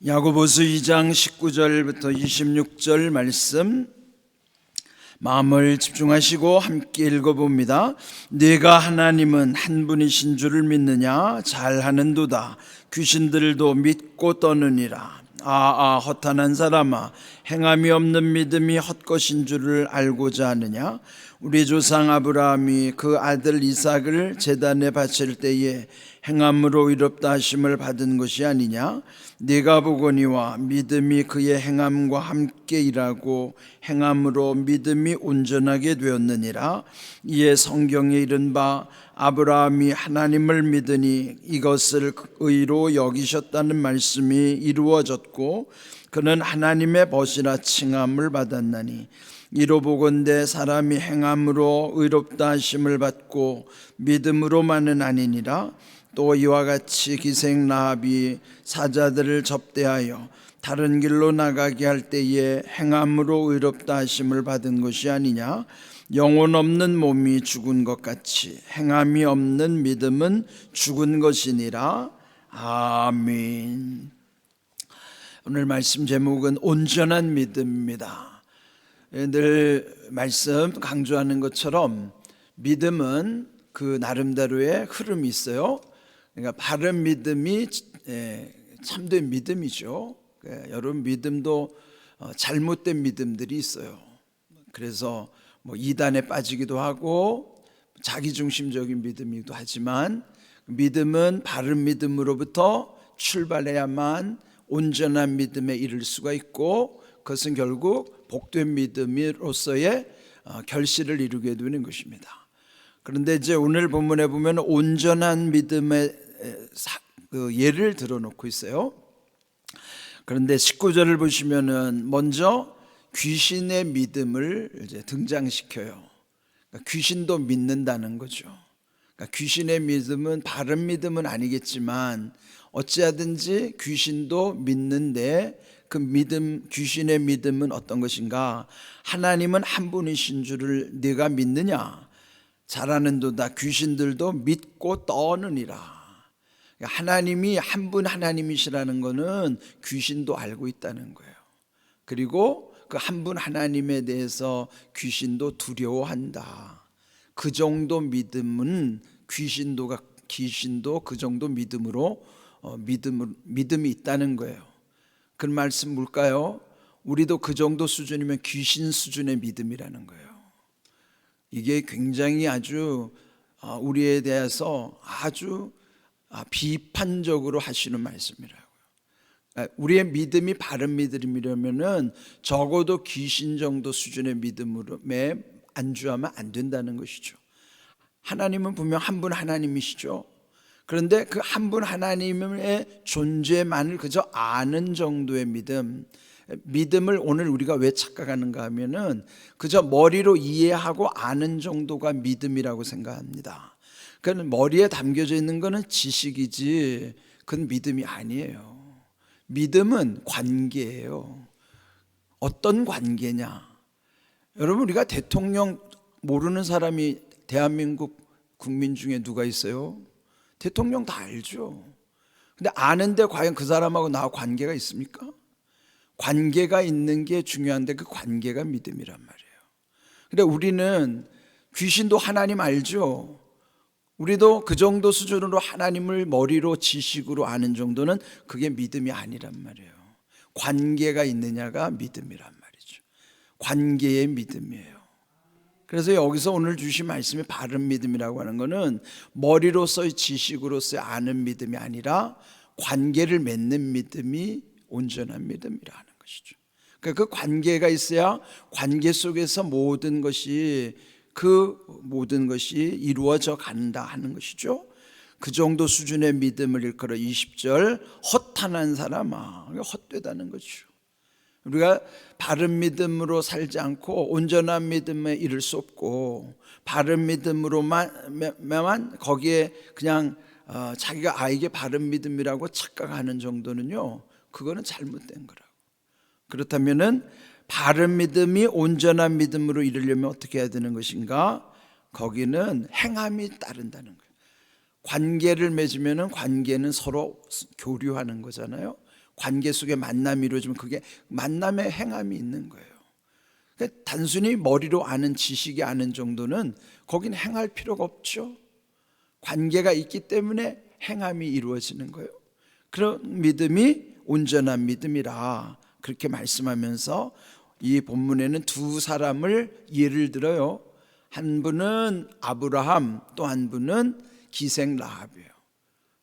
야고보서 2장 19절부터 26절 말씀 마음을 집중하시고 함께 읽어봅니다. 네가 하나님은 한 분이신 줄을 믿느냐? 잘하는도다. 귀신들도 믿고 떠느니라. 허탄한 사람아, 행함이 없는 믿음이 헛것인 줄을 알고자 하느냐? 우리 조상 아브라함이 그 아들 이삭을 제단에 바칠 때에 행함으로 의롭다 하심을 받은 것이 아니냐? 네가 보거니와 믿음이 그의 행함과 함께 일하고 행함으로 믿음이 온전하게 되었느니라. 이에 성경에 이른바 아브라함이 하나님을 믿으니 이것을 의로 여기셨다는 말씀이 이루어졌고 그는 하나님의 벗이라 칭함을 받았나니, 이로 보건대 사람이 행함으로 의롭다 하심을 받고 믿음으로만은 아니니라. 또 이와 같이 기생 라합이 사자들을 접대하여 다른 길로 나가게 할 때에 행함으로 의롭다 하심을 받은 것이 아니냐? 영혼 없는 몸이 죽은 것 같이 행함이 없는 믿음은 죽은 것이니라. 아멘. 오늘 말씀 제목은 온전한 믿음입니다. 늘 말씀 강조하는 것처럼 믿음은 그 나름대로의 흐름이 있어요. 그러니까 바른 믿음이 참된 믿음이죠. 여러분, 믿음도 잘못된 믿음들이 있어요. 그래서 이단에 빠지기도 하고 자기중심적인 믿음이기도 하지만, 믿음은 바른 믿음으로부터 출발해야만 온전한 믿음에 이를 수가 있고, 그것은 결국 복된 믿음으로서의 결실을 이루게 되는 것입니다. 그런데 이제 오늘 본문에 보면 온전한 믿음의 예를 들어놓고 있어요. 그런데 19절을 보시면은 먼저 귀신의 믿음을 이제 등장시켜요. 그러니까 귀신도 믿는다는 거죠. 그러니까 귀신의 믿음은 바른 믿음은 아니겠지만 어찌하든지 귀신도 믿는데, 그 믿음, 귀신의 믿음은 어떤 것인가? 하나님은 한 분이신 줄을 네가 믿느냐? 잘하는도다. 귀신들도 믿고 떠느니라. 하나님이 한 분 하나님이시라는 것은 귀신도 알고 있다는 거예요. 그리고 그 한 분 하나님에 대해서 귀신도 두려워한다. 그 정도 믿음은 귀신도 그 정도 믿음이 있다는 거예요. 그 말씀 뭘까요? 우리도 그 정도 수준이면 귀신 수준의 믿음이라는 거예요. 이게 굉장히 아주 우리에 대해서 아주 비판적으로 하시는 말씀이라고요. 우리의 믿음이 바른 믿음이라면은 적어도 귀신 정도 수준의 믿음에 안주하면 안 된다는 것이죠. 하나님은 분명 한 분 하나님이시죠. 그런데 그 한 분 하나님의 존재만을 그저 아는 정도의 믿음을 오늘 우리가 왜 착각하는가 하면은 그저 머리로 이해하고 아는 정도가 믿음이라고 생각합니다. 그건 머리에 담겨져 있는 것은 지식이지 그건 믿음이 아니에요. 믿음은 관계예요. 어떤 관계냐? 여러분, 우리가 대통령 모르는 사람이 대한민국 국민 중에 누가 있어요? 대통령 다 알죠. 근데 아는데 과연 그 사람하고 나하고 관계가 있습니까? 관계가 있는 게 중요한데 그 관계가 믿음이란 말이에요. 근데 우리는 귀신도 하나님 알죠. 우리도 그 정도 수준으로 하나님을 머리로 지식으로 아는 정도는 그게 믿음이 아니란 말이에요. 관계가 있느냐가 믿음이란 말이죠. 관계의 믿음이에요. 그래서 여기서 오늘 주신 말씀이 바른 믿음이라고 하는 것은 머리로서의 지식으로서의 아는 믿음이 아니라 관계를 맺는 믿음이 온전한 믿음이라는 것이죠. 그러니까 그 관계가 있어야 관계 속에서 모든 것이 이루어져 간다 하는 것이죠. 그 정도 수준의 믿음을 일컬어 20절 허탄한 사람아, 헛되다는 거죠. 우리가 바른 믿음으로 살지 않고 온전한 믿음에 이를 수 없고, 바른 믿음으로만 거기에 그냥 자기가 이게 바른 믿음이라고 착각하는 정도는요, 그거는 잘못된 거라고. 그렇다면은 바른 믿음이 온전한 믿음으로 이르려면 어떻게 해야 되는 것인가? 거기는 행함이 따른다는 거예요. 관계를 맺으면은 관계는 서로 교류하는 거잖아요. 관계 속에 만남이 이루어지면 그게 만남의 행함이 있는 거예요. 그러니까 단순히 머리로 아는, 지식이 아는 정도는 거긴 행할 필요가 없죠. 관계가 있기 때문에 행함이 이루어지는 거예요. 그런 믿음이 온전한 믿음이라 그렇게 말씀하면서 이 본문에는 두 사람을 예를 들어요. 한 분은 아브라함, 또 한 분은 기생 라합이에요.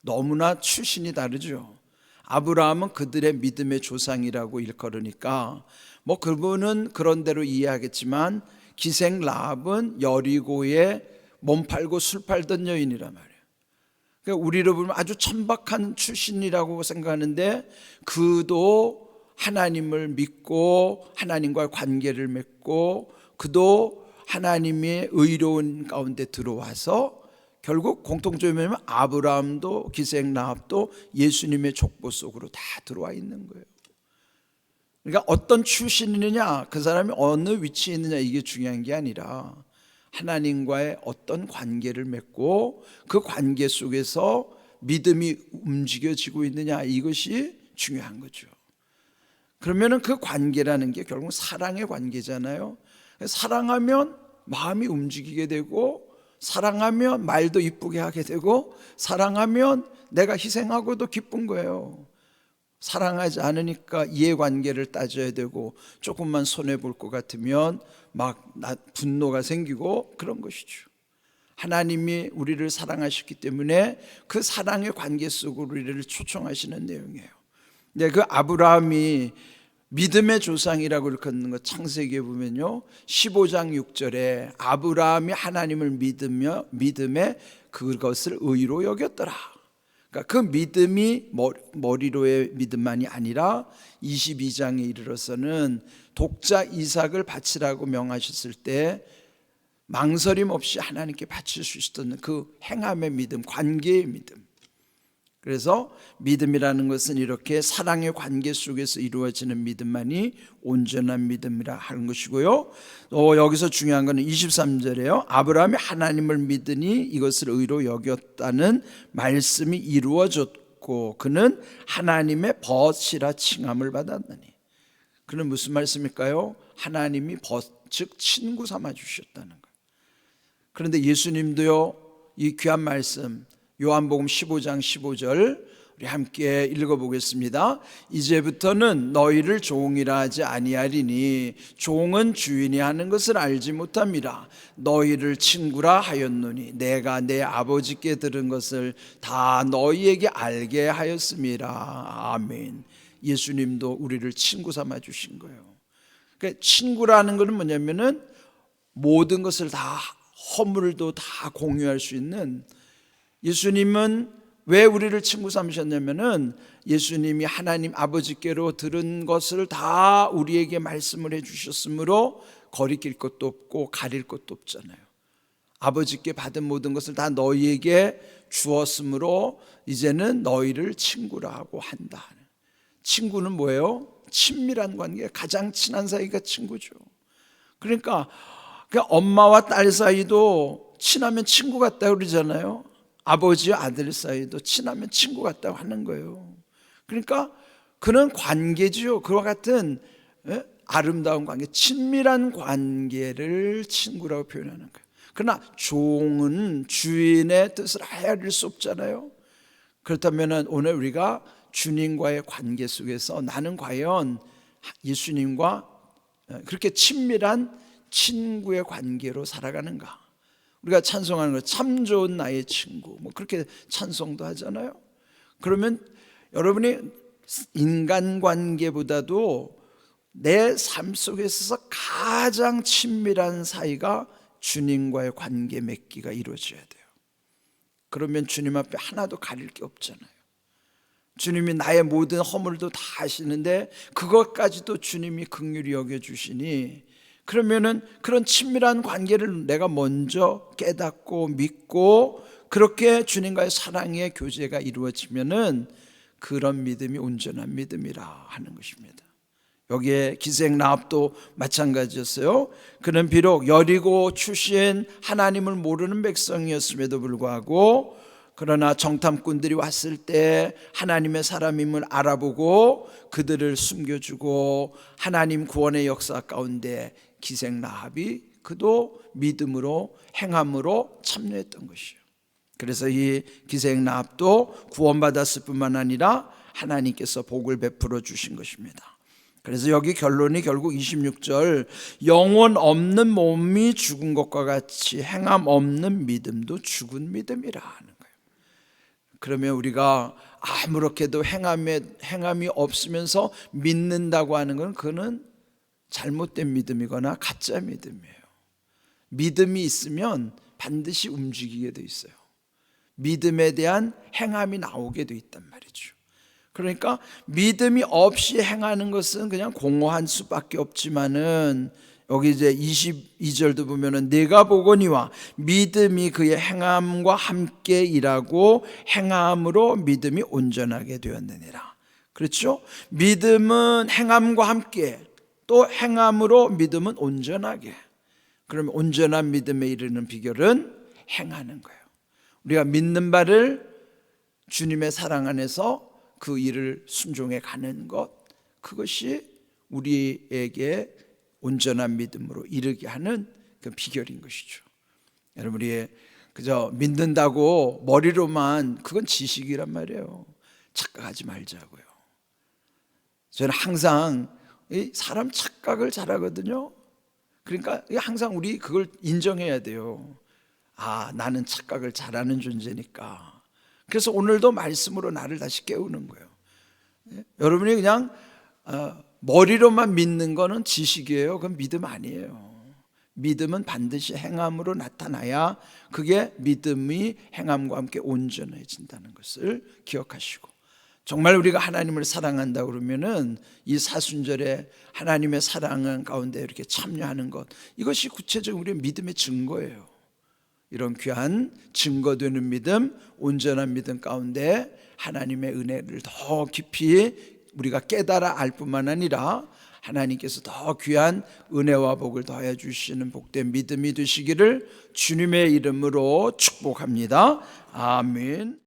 너무나 출신이 다르죠. 아브라함은 그들의 믿음의 조상이라고 일컬으니까 뭐 그분은 그런 대로 이해하겠지만, 기생 라합은 여리고에 몸 팔고 술 팔던 여인이란 말이에요. 그러니까 우리로 보면 아주 천박한 출신이라고 생각하는데, 그도 하나님을 믿고 하나님과 관계를 맺고 그도 하나님의 의로운 가운데 들어와서 결국 공통점이면 아브라함도 기생 라합도 예수님의 족보 속으로 다 들어와 있는 거예요. 그러니까 어떤 출신이느냐, 그 사람이 어느 위치에 있느냐, 이게 중요한 게 아니라 하나님과의 어떤 관계를 맺고 그 관계 속에서 믿음이 움직여지고 있느냐, 이것이 중요한 거죠. 그러면은 그 관계라는 게 결국 사랑의 관계잖아요. 사랑하면 마음이 움직이게 되고, 사랑하면 말도 이쁘게 하게 되고, 사랑하면 내가 희생하고도 기쁜 거예요. 사랑하지 않으니까 이해관계를 따져야 되고, 조금만 손해볼 것 같으면 막 분노가 생기고 그런 것이죠. 하나님이 우리를 사랑하셨기 때문에 그 사랑의 관계 속으로 우리를 초청하시는 내용이에요. 네, 그 아브라함이 믿음의 조상이라고 일컫는 것, 창세기에 보면요 15장 6절에 아브라함이 하나님을 믿으며 믿음에 그것을 의로 여겼더라. 그러니까 그 믿음이 머리로의 믿음만이 아니라 22장에 이르러서는 독자 이삭을 바치라고 명하셨을 때 망설임 없이 하나님께 바칠 수 있었던 그 행함의 믿음, 관계의 믿음. 그래서 믿음이라는 것은 이렇게 사랑의 관계 속에서 이루어지는 믿음만이 온전한 믿음이라 하는 것이고요. 여기서 중요한 것은 23절에요 아브라함이 하나님을 믿으니 이것을 의로 여겼다는 말씀이 이루어졌고 그는 하나님의 벗이라 칭함을 받았느니. 그는 무슨 말씀일까요? 하나님이 벗, 즉 친구 삼아 주셨다는 거예요. 그런데 예수님도요 이 귀한 말씀 요한복음 15장 15절 우리 함께 읽어보겠습니다. 이제부터는 너희를 종이라 하지 아니하리니 종은 주인이 하는 것을 알지 못함이라. 너희를 친구라 하였노니 내가 내 아버지께 들은 것을 다 너희에게 알게 하였음이라. 아멘. 예수님도 우리를 친구 삼아 주신 거예요. 그러니까 친구라는 것은 뭐냐면은 모든 것을 다, 허물도 다 공유할 수 있는, 예수님은 왜 우리를 친구 삼으셨냐면은 예수님이 하나님 아버지께로 들은 것을 다 우리에게 말씀을 해주셨으므로 거리낄 것도 없고 가릴 것도 없잖아요. 아버지께 받은 모든 것을 다 너희에게 주었으므로 이제는 너희를 친구라고 한다. 친구는 뭐예요? 친밀한 관계, 가장 친한 사이가 친구죠. 그러니까 엄마와 딸 사이도 친하면 친구 같다고 그러잖아요. 아버지와 아들 사이도 친하면 친구 같다고 하는 거예요. 그러니까 그런 관계지요. 그와 같은 아름다운 관계, 친밀한 관계를 친구라고 표현하는 거예요. 그러나 종은 주인의 뜻을 헤아릴 수 없잖아요. 그렇다면 오늘 우리가 주님과의 관계 속에서 나는 과연 예수님과 그렇게 친밀한 친구의 관계로 살아가는가? 우리가 찬송하는 거 참 좋은 나의 친구, 뭐 그렇게 찬송도 하잖아요. 그러면 여러분이 인간관계보다도 내 삶 속에 있어서 가장 친밀한 사이가 주님과의 관계 맺기가 이루어져야 돼요. 그러면 주님 앞에 하나도 가릴 게 없잖아요. 주님이 나의 모든 허물도 다 아시는데 그것까지도 주님이 긍휼히 여겨주시니, 그러면은 그런 친밀한 관계를 내가 먼저 깨닫고 믿고 그렇게 주님과의 사랑의 교제가 이루어지면은 그런 믿음이 온전한 믿음이라 하는 것입니다. 여기에 기생 라합도 마찬가지였어요. 그는 비록 여리고 출신 하나님을 모르는 백성이었음에도 불구하고 그러나 정탐꾼들이 왔을 때 하나님의 사람임을 알아보고 그들을 숨겨주고 하나님 구원의 역사 가운데 기생 라합이 그도 믿음으로 행함으로 참여했던 것이요. 그래서 이 기생 라합도 구원받았을 뿐만 아니라 하나님께서 복을 베풀어 주신 것입니다. 그래서 여기 결론이 결국 26절, 영혼 없는 몸이 죽은 것과 같이 행함 없는 믿음도 죽은 믿음이라 하는 거예요. 그러면 우리가 아무렇게도 행함이 없으면서 믿는다고 하는 건 그는 잘못된 믿음이거나 가짜 믿음이에요. 믿음이 있으면 반드시 움직이게 돼 있어요. 믿음에 대한 행함이 나오게 돼 있단 말이죠. 그러니까 믿음이 없이 행하는 것은 그냥 공허한 수밖에 없지만은 여기 이제 22절도 보면은 내가 보거니와 믿음이 그의 행함과 함께 일하고 행함으로 믿음이 온전하게 되었느니라. 그렇죠? 믿음은 행함과 함께, 또 행함으로 믿음은 온전하게. 그러면 온전한 믿음에 이르는 비결은 행하는 거예요. 우리가 믿는 바를 주님의 사랑 안에서 그 일을 순종해 가는 것, 그것이 우리에게 온전한 믿음으로 이르게 하는 그 비결인 것이죠. 여러분, 우리 그저 믿는다고 머리로만, 그건 지식이란 말이에요. 착각하지 말자고요. 저는 항상 사람 착각을 잘하거든요. 그러니까 항상 우리 그걸 인정해야 돼요. 나는 착각을 잘하는 존재니까. 그래서 오늘도 말씀으로 나를 다시 깨우는 거예요. 여러분이 그냥 머리로만 믿는 거는 지식이에요. 그건 믿음 아니에요. 믿음은 반드시 행함으로 나타나야 그게 믿음이 행함과 함께 온전해진다는 것을 기억하시고, 정말 우리가 하나님을 사랑한다 그러면은 이 사순절에 하나님의 사랑 가운데 이렇게 참여하는 것, 이것이 구체적으로 우리의 믿음의 증거예요. 이런 귀한 증거되는 믿음, 온전한 믿음 가운데 하나님의 은혜를 더 깊이 우리가 깨달아 알 뿐만 아니라 하나님께서 더 귀한 은혜와 복을 더해 주시는 복된 믿음이 되시기를 주님의 이름으로 축복합니다. 아멘.